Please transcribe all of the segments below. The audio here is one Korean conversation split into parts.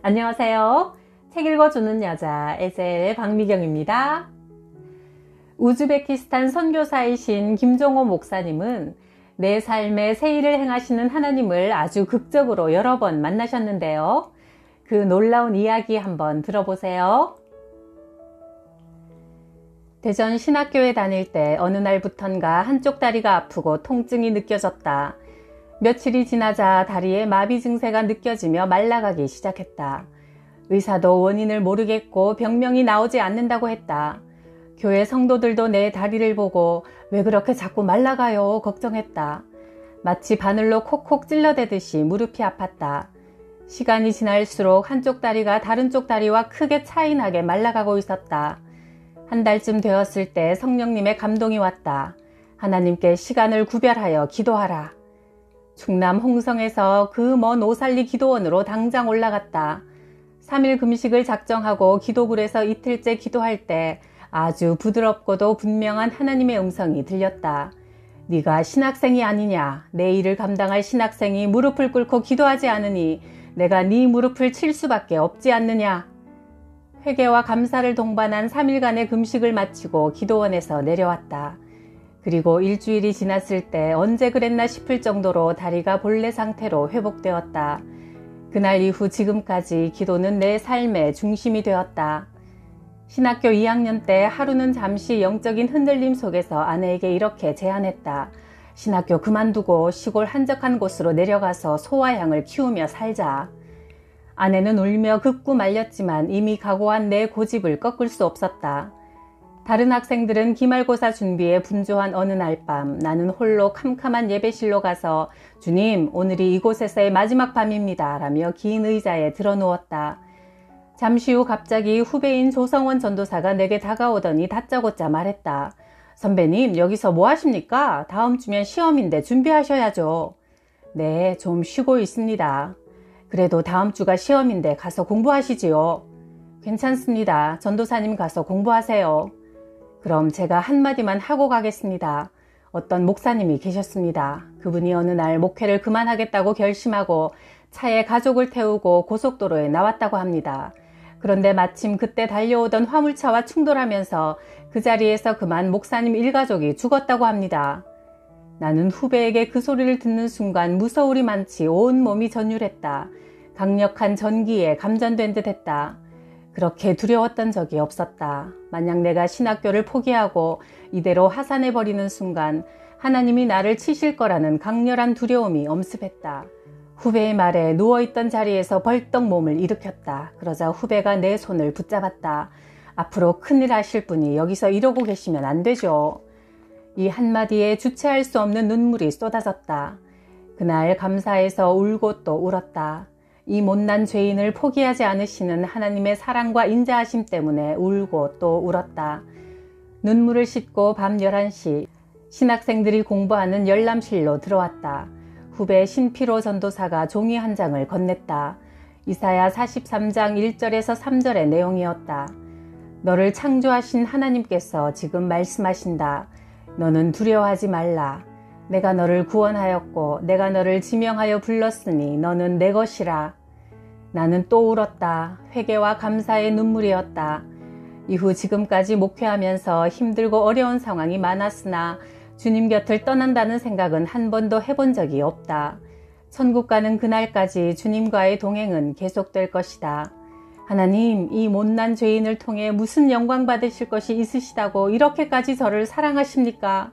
안녕하세요. 책 읽어주는 여자 에셀의 박미경입니다. 우즈베키스탄 선교사이신 김종호 목사님은 내 삶에 새 일을 행하시는 하나님을 아주 극적으로 여러 번 만나셨는데요. 그 놀라운 이야기 한번 들어보세요. 대전 신학교에 다닐 때 어느 날부턴가 한쪽 다리가 아프고 통증이 느껴졌다. 며칠이 지나자 다리에 마비 증세가 느껴지며 말라가기 시작했다. 의사도 원인을 모르겠고 병명이 나오지 않는다고 했다. 교회 성도들도 내 다리를 보고 왜 그렇게 자꾸 말라가요 걱정했다. 마치 바늘로 콕콕 찔러대듯이 무릎이 아팠다. 시간이 지날수록 한쪽 다리가 다른 쪽 다리와 크게 차이나게 말라가고 있었다. 한 달쯤 되었을 때 성령님의 감동이 왔다. 하나님께 시간을 구별하여 기도하라. 충남 홍성에서 그 먼 오살리 기도원으로 당장 올라갔다. 3일 금식을 작정하고 기도굴에서 이틀째 기도할 때 아주 부드럽고도 분명한 하나님의 음성이 들렸다. 네가 신학생이 아니냐. 내 일을 감당할 신학생이 무릎을 꿇고 기도하지 않으니 내가 네 무릎을 칠 수밖에 없지 않느냐. 회개와 감사를 동반한 3일간의 금식을 마치고 기도원에서 내려왔다. 그리고 일주일이 지났을 때 언제 그랬나 싶을 정도로 다리가 본래 상태로 회복되었다. 그날 이후 지금까지 기도는 내 삶의 중심이 되었다. 신학교 2학년 때 하루는 잠시 영적인 흔들림 속에서 아내에게 이렇게 제안했다. 신학교 그만두고 시골 한적한 곳으로 내려가서 소와 양을 키우며 살자. 아내는 울며 극구 말렸지만 이미 각오한 내 고집을 꺾을 수 없었다. 다른 학생들은 기말고사 준비에 분주한 어느 날 밤 나는 홀로 캄캄한 예배실로 가서 주님 오늘이 이곳에서의 마지막 밤입니다 라며 긴 의자에 드러누웠다. 잠시 후 갑자기 후배인 조성원 전도사가 내게 다가오더니 다짜고짜 말했다. 선배님 여기서 뭐 하십니까? 다음 주면 시험인데 준비하셔야죠. 네, 좀 쉬고 있습니다. 그래도 다음 주가 시험인데 가서 공부하시지요. 괜찮습니다. 전도사님 가서 공부하세요. 그럼 제가 한마디만 하고 가겠습니다. 어떤 목사님이 계셨습니다. 그분이 어느 날 목회를 그만하겠다고 결심하고 차에 가족을 태우고 고속도로에 나왔다고 합니다. 그런데 마침 그때 달려오던 화물차와 충돌하면서 그 자리에서 그만 목사님 일가족이 죽었다고 합니다. 나는 후배에게 그 소리를 듣는 순간 무서울이 많지 온 몸이 전율했다. 강력한 전기에 감전된 듯 했다. 그렇게 두려웠던 적이 없었다. 만약 내가 신학교를 포기하고 이대로 하산해버리는 순간 하나님이 나를 치실 거라는 강렬한 두려움이 엄습했다. 후배의 말에 누워있던 자리에서 벌떡 몸을 일으켰다. 그러자 후배가 내 손을 붙잡았다. 앞으로 큰일 하실 분이 여기서 이러고 계시면 안 되죠. 이 한마디에 주체할 수 없는 눈물이 쏟아졌다. 그날 감사해서 울고 또 울었다. 이 못난 죄인을 포기하지 않으시는 하나님의 사랑과 인자하심 때문에 울고 또 울었다. 눈물을 씻고 밤 11시 신학생들이 공부하는 열람실로 들어왔다. 후배 신피로 전도사가 종이 한 장을 건넸다. 이사야 43장 1절에서 3절의 내용이었다. 너를 창조하신 하나님께서 지금 말씀하신다. 너는 두려워하지 말라. 내가 너를 구원하였고 내가 너를 지명하여 불렀으니 너는 내 것이라. 나는 또 울었다. 회개와 감사의 눈물이었다. 이후 지금까지 목회하면서 힘들고 어려운 상황이 많았으나 주님 곁을 떠난다는 생각은 한 번도 해본 적이 없다. 천국 가는 그날까지 주님과의 동행은 계속될 것이다. 하나님, 이 못난 죄인을 통해 무슨 영광 받으실 것이 있으시다고 이렇게까지 저를 사랑하십니까?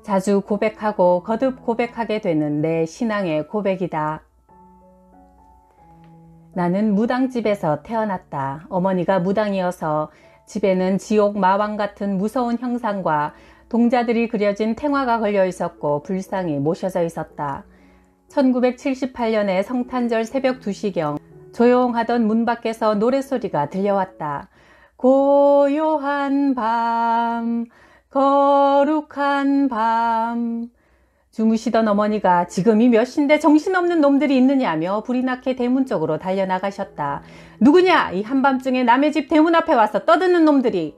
자주 고백하고 거듭 고백하게 되는 내 신앙의 고백이다. 나는 무당집에서 태어났다. 어머니가 무당이어서 집에는 지옥 마왕 같은 무서운 형상과 동자들이 그려진 탱화가 걸려 있었고 불상이 모셔져 있었다. 1978년에 성탄절 새벽 2시경 조용하던 문 밖에서 노랫소리가 들려왔다. 고요한 밤 거룩한 밤. 주무시던 어머니가 지금이 몇 시인데 정신없는 놈들이 있느냐며 불이 나게 대문 쪽으로 달려나가셨다. 누구냐? 이 한밤중에 남의 집 대문 앞에 와서 떠드는 놈들이.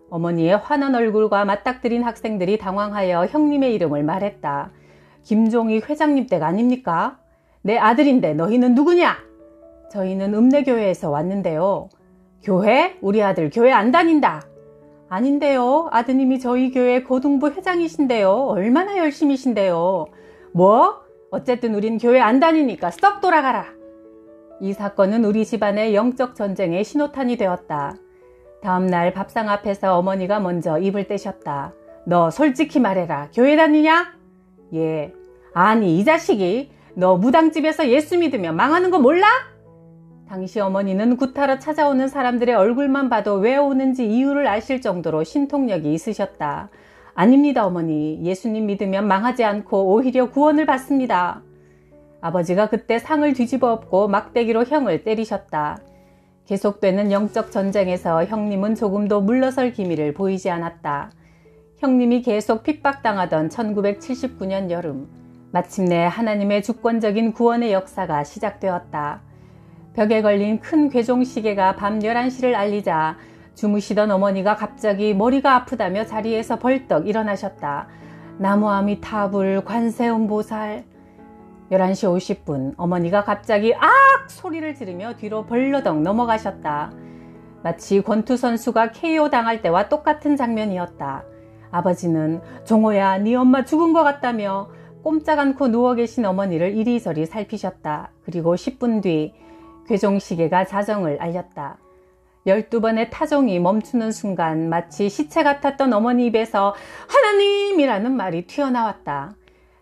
어머니의 환한 얼굴과 맞닥뜨린 학생들이 당황하여 형님의 이름을 말했다. 김종희 회장님 댁 아닙니까? 내 아들인데 너희는 누구냐? 저희는 읍내교회에서 왔는데요. 교회? 우리 아들 교회 안 다닌다. 아닌데요. 아드님이 저희 교회 고등부 회장이신데요. 얼마나 열심이신데요. 뭐? 어쨌든 우린 교회 안 다니니까 썩 돌아가라. 이 사건은 우리 집안의 영적 전쟁의 신호탄이 되었다. 다음날 밥상 앞에서 어머니가 먼저 입을 떼셨다. 너 솔직히 말해라. 교회 다니냐? 예. 아니 이 자식이 너 무당집에서 예수 믿으면 망하는 거 몰라? 당시 어머니는 구타로 찾아오는 사람들의 얼굴만 봐도 왜 오는지 이유를 아실 정도로 신통력이 있으셨다. 아닙니다 어머니. 예수님 믿으면 망하지 않고 오히려 구원을 받습니다. 아버지가 그때 상을 뒤집어 엎고 막대기로 형을 때리셨다. 계속되는 영적 전쟁에서 형님은 조금도 물러설 기미를 보이지 않았다. 형님이 계속 핍박당하던 1979년 여름, 마침내 하나님의 주권적인 구원의 역사가 시작되었다. 벽에 걸린 큰 괴종시계가 밤 11시를 알리자 주무시던 어머니가 갑자기 머리가 아프다며 자리에서 벌떡 일어나셨다. 나무아미타불 관세음보살. 11시 50분 어머니가 갑자기 악! 소리를 지르며 뒤로 벌러덩 넘어가셨다. 마치 권투 선수가 KO 당할 때와 똑같은 장면이었다. 아버지는 종호야 네 엄마 죽은 것 같다며 꼼짝 않고 누워 계신 어머니를 이리저리 살피셨다. 그리고 10분 뒤 괴종시계가 자정을 알렸다. 12번의 타종이 멈추는 순간 마치 시체 같았던 어머니 입에서 하나님이라는 말이 튀어나왔다.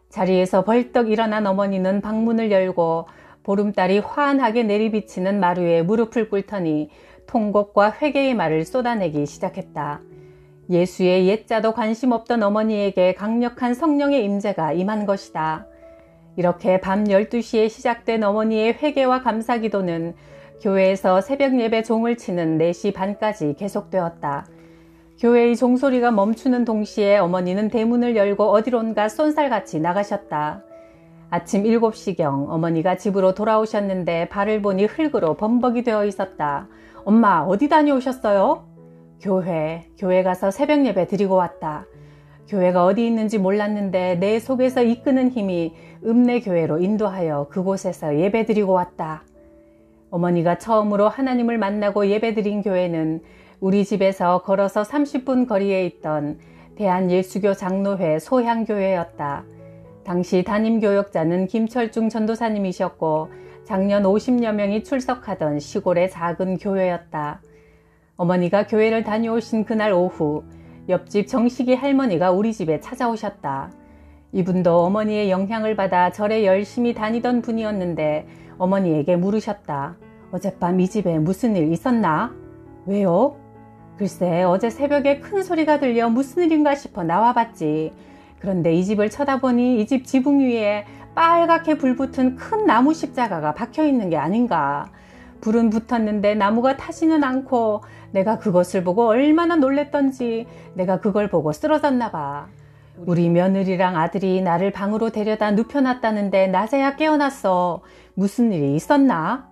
자리에서 벌떡 일어난 어머니는 방문을 열고 보름달이 환하게 내리비치는 마루에 무릎을 꿇더니 통곡과 회개의 말을 쏟아내기 시작했다. 예수의 옛자도 관심 없던 어머니에게 강력한 성령의 임재가 임한 것이다. 이렇게 밤 12시에 시작된 어머니의 회개와 감사기도는 교회에서 새벽 예배 종을 치는 4시 반까지 계속되었다. 교회의 종소리가 멈추는 동시에 어머니는 대문을 열고 어디론가 쏜살같이 나가셨다. 아침 7시경 어머니가 집으로 돌아오셨는데 발을 보니 흙으로 범벅이 되어 있었다. 엄마 어디 다녀오셨어요? 교회 가서 새벽 예배 드리고 왔다. 교회가 어디 있는지 몰랐는데 내 속에서 이끄는 힘이 읍내교회로 인도하여 그곳에서 예배드리고 왔다. 어머니가 처음으로 하나님을 만나고 예배드린 교회는 우리 집에서 걸어서 30분 거리에 있던 대한예수교 장로회 소향교회였다. 당시 담임교역자는 김철중 전도사님이셨고 작년 50여 명이 출석하던 시골의 작은 교회였다. 어머니가 교회를 다녀오신 그날 오후 옆집 정식이 할머니가 우리 집에 찾아오셨다. 이분도 어머니의 영향을 받아 절에 열심히 다니던 분이었는데 어머니에게 물으셨다. 어젯밤 이 집에 무슨 일 있었나? 왜요? 글쎄 어제 새벽에 큰 소리가 들려 무슨 일인가 싶어 나와봤지. 그런데 이 집을 쳐다보니 이 집 지붕 위에 빨갛게 불붙은 큰 나무 십자가가 박혀있는 게 아닌가. 불은 붙었는데 나무가 타지는 않고 내가 그것을 보고 얼마나 놀랬던지 내가 그걸 보고 쓰러졌나 봐. 우리 며느리랑 아들이 나를 방으로 데려다 눕혀놨다는데 낮에야 깨어났어. 무슨 일이 있었나?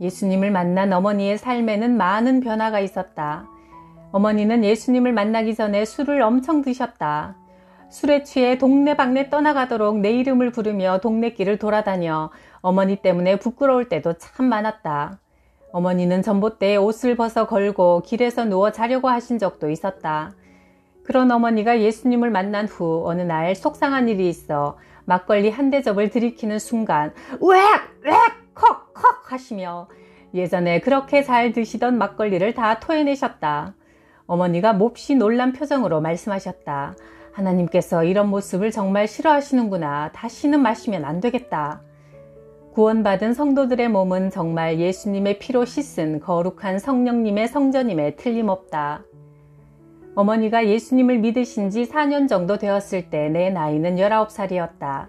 예수님을 만난 어머니의 삶에는 많은 변화가 있었다. 어머니는 예수님을 만나기 전에 술을 엄청 드셨다. 술에 취해 동네방네 떠나가도록 내 이름을 부르며 동네길을 돌아다녀 어머니 때문에 부끄러울 때도 참 많았다. 어머니는 전봇대에 옷을 벗어 걸고 길에서 누워 자려고 하신 적도 있었다. 그런 어머니가 예수님을 만난 후 어느 날 속상한 일이 있어 막걸리 한 대접을 들이키는 순간 으악! 으악! 컥! 컥! 하시며 예전에 그렇게 잘 드시던 막걸리를 다 토해내셨다. 어머니가 몹시 놀란 표정으로 말씀하셨다. 하나님께서 이런 모습을 정말 싫어하시는구나. 다시는 마시면 안 되겠다. 구원받은 성도들의 몸은 정말 예수님의 피로 씻은 거룩한 성령님의 성전임에 틀림없다. 어머니가 예수님을 믿으신 지 4년 정도 되었을 때 내 나이는 19살이었다.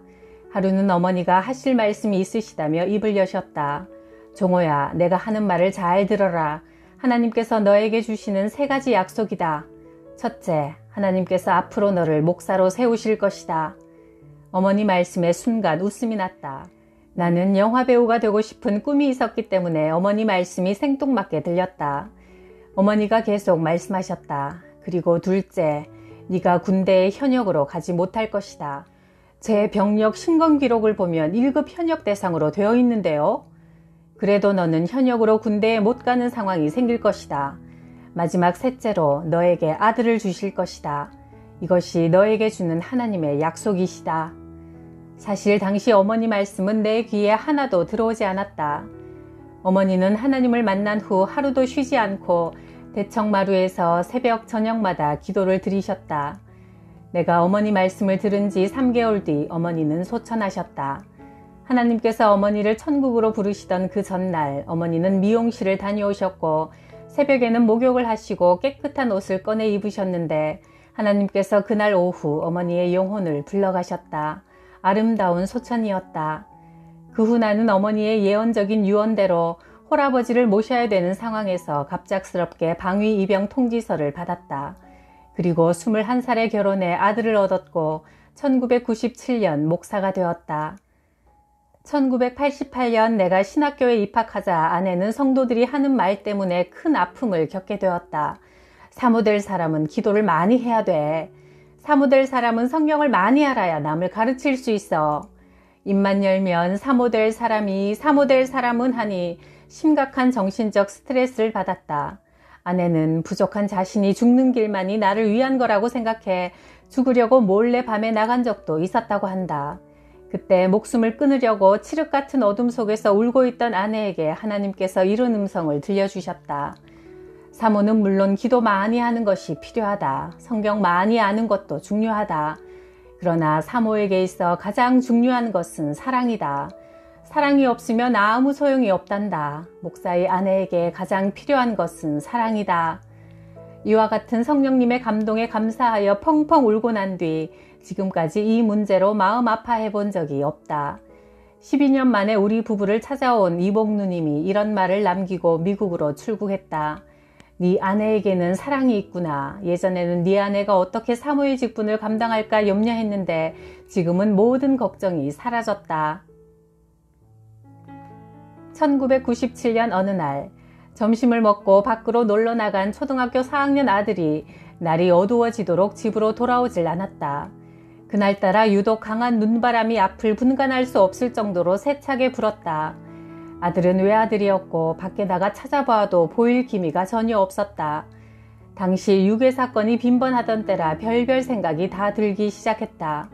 하루는 어머니가 하실 말씀이 있으시다며 입을 여셨다. 종호야, 내가 하는 말을 잘 들어라. 하나님께서 너에게 주시는 3가지 약속이다. 첫째, 하나님께서 앞으로 너를 목사로 세우실 것이다. 어머니 말씀에 순간 웃음이 났다. 나는 영화배우가 되고 싶은 꿈이 있었기 때문에 어머니 말씀이 생뚱맞게 들렸다. 어머니가 계속 말씀하셨다. 그리고 둘째, 네가 군대에 현역으로 가지 못할 것이다. 제 병력 신건 기록을 보면 1급 현역 대상으로 되어 있는데요. 그래도 너는 현역으로 군대에 못 가는 상황이 생길 것이다. 마지막 셋째로 너에게 아들을 주실 것이다. 이것이 너에게 주는 하나님의 약속이시다. 사실 당시 어머니 말씀은 내 귀에 하나도 들어오지 않았다. 어머니는 하나님을 만난 후 하루도 쉬지 않고 대청마루에서 새벽 저녁마다 기도를 드리셨다. 내가 어머니 말씀을 들은 지 3개월 뒤 어머니는 소천하셨다. 하나님께서 어머니를 천국으로 부르시던 그 전날 어머니는 미용실을 다녀오셨고 새벽에는 목욕을 하시고 깨끗한 옷을 꺼내 입으셨는데 하나님께서 그날 오후 어머니의 영혼을 불러가셨다. 아름다운 소천이었다. 그 후 나는 어머니의 예언적인 유언대로 홀아버지를 모셔야 되는 상황에서 갑작스럽게 방위 입영 통지서를 받았다. 그리고 21살에 결혼해 아들을 얻었고 1997년 목사가 되었다. 1988년 내가 신학교에 입학하자 아내는 성도들이 하는 말 때문에 큰 아픔을 겪게 되었다. 사모될 사람은 기도를 많이 해야 돼. 사모될 사람은 성경을 많이 알아야 남을 가르칠 수 있어. 입만 열면 사모될 사람이 사모될 사람은 하니 심각한 정신적 스트레스를 받았다. 아내는 부족한 자신이 죽는 길만이 나를 위한 거라고 생각해 죽으려고 몰래 밤에 나간 적도 있었다고 한다. 그때 목숨을 끊으려고 칠흑 같은 어둠 속에서 울고 있던 아내에게 하나님께서 이런 음성을 들려주셨다. 사모는 물론 기도 많이 하는 것이 필요하다. 성경 많이 아는 것도 중요하다. 그러나 사모에게 있어 가장 중요한 것은 사랑이다. 사랑이 없으면 아무 소용이 없단다. 목사의 아내에게 가장 필요한 것은 사랑이다. 이와 같은 성령님의 감동에 감사하여 펑펑 울고 난 뒤 지금까지 이 문제로 마음 아파해 본 적이 없다. 12년 만에 우리 부부를 찾아온 이복 누님이 이런 말을 남기고 미국으로 출국했다. 네 아내에게는 사랑이 있구나. 예전에는 네 아내가 어떻게 사모의 직분을 감당할까 염려했는데 지금은 모든 걱정이 사라졌다. 1997년 어느 날 점심을 먹고 밖으로 놀러 나간 초등학교 4학년 아들이 날이 어두워지도록 집으로 돌아오질 않았다. 그날따라 유독 강한 눈바람이 앞을 분간할 수 없을 정도로 세차게 불었다. 아들은 외아들이었고 밖에 나가 찾아봐도 보일 기미가 전혀 없었다. 당시 유괴 사건이 빈번하던 때라 별별 생각이 다 들기 시작했다.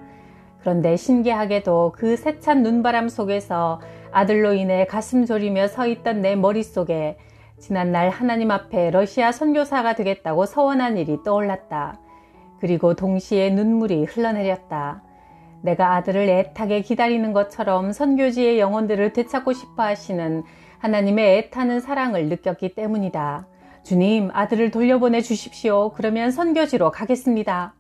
그런데 신기하게도 그 세찬 눈바람 속에서 아들로 인해 가슴 졸이며 서 있던 내 머릿속에 지난날 하나님 앞에 러시아 선교사가 되겠다고 서원한 일이 떠올랐다. 그리고 동시에 눈물이 흘러내렸다. 내가 아들을 애타게 기다리는 것처럼 선교지의 영혼들을 되찾고 싶어 하시는 하나님의 애타는 사랑을 느꼈기 때문이다. 주님, 아들을 돌려보내 주십시오. 그러면 선교지로 가겠습니다.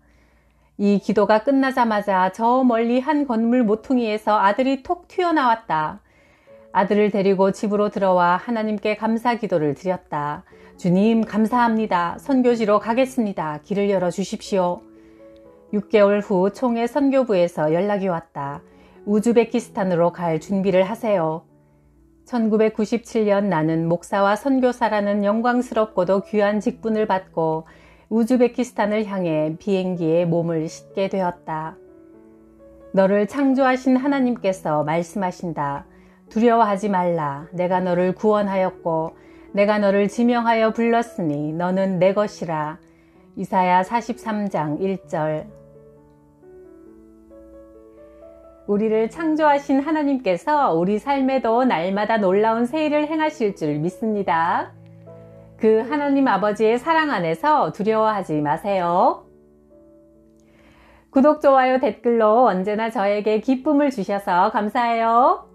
이 기도가 끝나자마자 저 멀리 한 건물 모퉁이에서 아들이 톡 튀어나왔다. 아들을 데리고 집으로 들어와 하나님께 감사 기도를 드렸다. 주님, 감사합니다. 선교지로 가겠습니다. 길을 열어주십시오. 6개월 후 총회 선교부에서 연락이 왔다. 우즈베키스탄으로 갈 준비를 하세요. 1997년 나는 목사와 선교사라는 영광스럽고도 귀한 직분을 받고 우즈베키스탄을 향해 비행기에 몸을 싣게 되었다. 너를 창조하신 하나님께서 말씀하신다. 두려워하지 말라. 내가 너를 구원하였고 내가 너를 지명하여 불렀으니 너는 내 것이라. 이사야 43장 1절. 우리를 창조하신 하나님께서 우리 삶에도 날마다 놀라운 새 일을 행하실 줄 믿습니다. 그 하나님 아버지의 사랑 안에서 두려워하지 마세요. 구독, 좋아요, 댓글로 언제나 저에게 기쁨을 주셔서 감사해요.